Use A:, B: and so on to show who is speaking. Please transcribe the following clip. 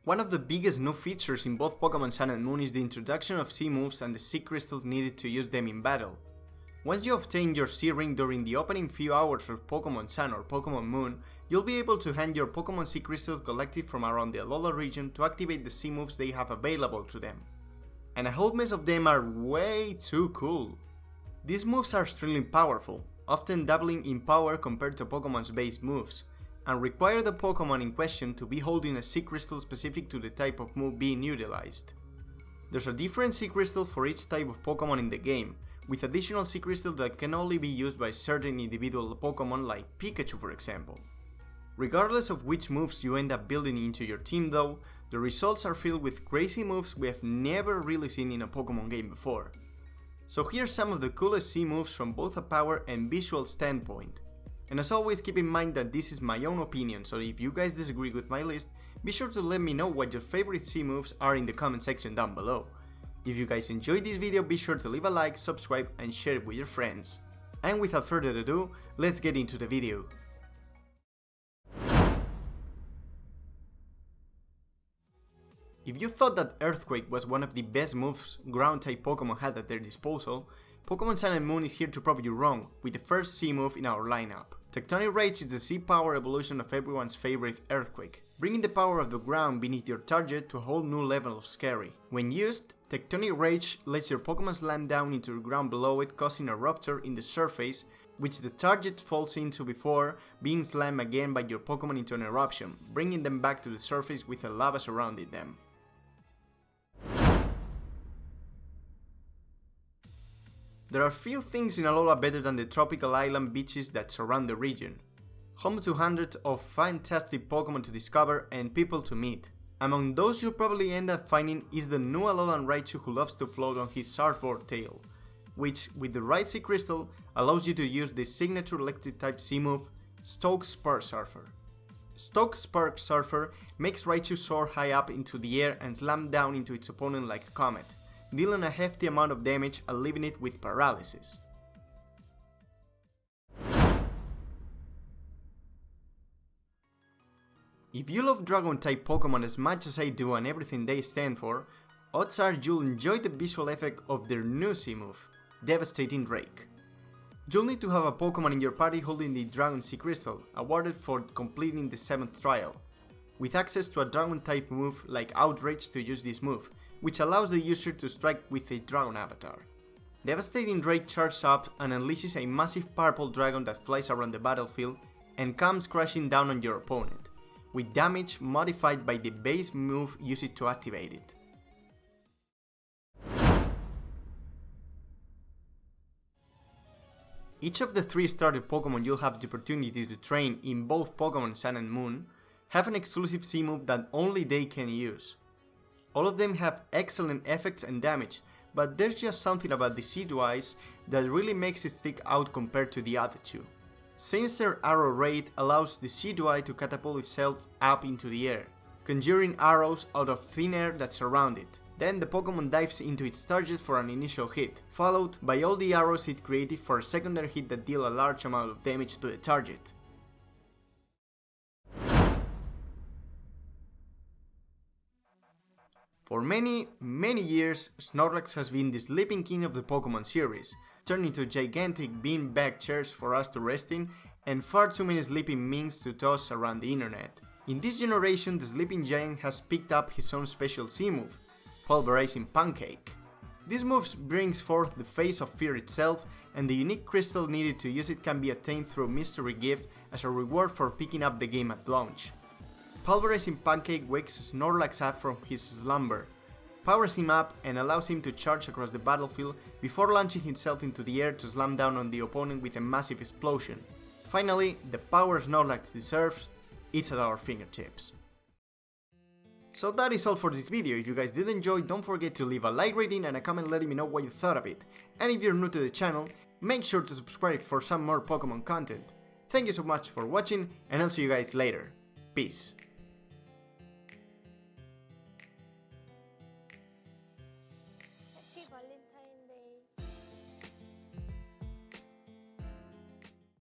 A: One of the biggest new features in both Pokémon Sun and Moon is the introduction of C moves and the C crystals needed to use them in battle. Once you obtain your C ring during the opening few hours of Pokémon Sun or Pokémon Moon, you'll be able to hand your Pokémon C crystals collected from around the Alola region to activate the C moves they have available to them. And a whole mess of them are way too cool. These moves are extremely powerful, often doubling in power compared to Pokémon's base moves, and require the Pokémon in question to be holding a C crystal specific to the type of move being utilized. There's a different C crystal for each type of Pokémon in the game, with additional C crystals that can only be used by certain individual Pokémon like Pikachu for example. Regardless of which moves you end up building into your team though, the results are filled with crazy moves we have never really seen in a Pokémon game before. So here's some of the coolest C moves from both a power and visual standpoint. And as always, keep in mind that this is my own opinion, so if you guys disagree with my list, be sure to let me know what your favorite C moves are in the comment section down below. If you guys enjoyed this video, be sure to leave a like, subscribe and share it with your friends. And without further ado, let's get into the video. If you thought that Earthquake was one of the best moves ground-type Pokémon had at their disposal, Pokémon Sun and Moon is here to prove you wrong, with the first C move in our lineup. Tectonic Rage is the C power evolution of everyone's favorite Earthquake, bringing the power of the ground beneath your target to a whole new level of scary. When used, Tectonic Rage lets your Pokémon slam down into the ground below it, causing a rupture in the surface, which the target falls into before being slammed again by your Pokémon into an eruption, bringing them back to the surface with a lava surrounding them. There are few things in Alola better than the tropical island beaches that surround the region, home to hundreds of fantastic Pokémon to discover and people to meet. Among those you'll probably end up finding is the new Alolan Raichu who loves to float on his surfboard tail, which with the right C crystal allows you to use the signature electric type C move, Stoke Spark Surfer. Stoke Spark Surfer makes Raichu soar high up into the air and slam down into its opponent like a comet, dealing a hefty amount of damage and leaving it with paralysis. If you love Dragon-type Pokémon as much as I do and everything they stand for, odds are you'll enjoy the visual effect of their new C move, Devastating Rage. You'll need to have a Pokémon in your party holding the Dragon C Crystal, awarded for completing the 7th trial, with access to a Dragon-type move like Outrage to use this move, which allows the user to strike with a Dragon avatar. Devastating Rage charges up and unleashes a massive purple dragon that flies around the battlefield and comes crashing down on your opponent, with damage modified by the base move used to activate it. Each of the 3 starter Pokémon you'll have the opportunity to train in both Pokémon Sun and Moon have an exclusive C move that only they can use. All of them have excellent effects and damage, but there's just something about the C-Twice that really makes it stick out compared to the other two. Since their arrow rate allows the C-Twice to catapult itself up into the air, conjuring arrows out of thin air that surround it. Then the Pokémon dives into its target for an initial hit, followed by all the arrows it created for a secondary hit that deal a large amount of damage to the target. For many years, Snorlax has been the sleeping king of the Pokémon series, turning into gigantic beanbag chairs for us to rest in and far too many sleeping memes to toss around the internet. In this generation, the sleeping giant has picked up his own special C move, Pulverizing Pancake. This move brings forth the face of fear itself, and the unique crystal needed to use it can be obtained through mystery gift as a reward for picking up the game at launch. Pulverizing Pancake wakes Snorlax up from his slumber, powers him up and allows him to charge across the battlefield before launching himself into the air to slam down on the opponent with a massive explosion. Finally, the power Snorlax deserves is at our fingertips. So that is all for this video. If you guys did enjoy, don't forget to leave a like rating and a comment letting me know what you thought of it. And if you're new to the channel, make sure to subscribe for some more Pokemon content. Thank you so much for watching, and I'll see you guys later. Peace.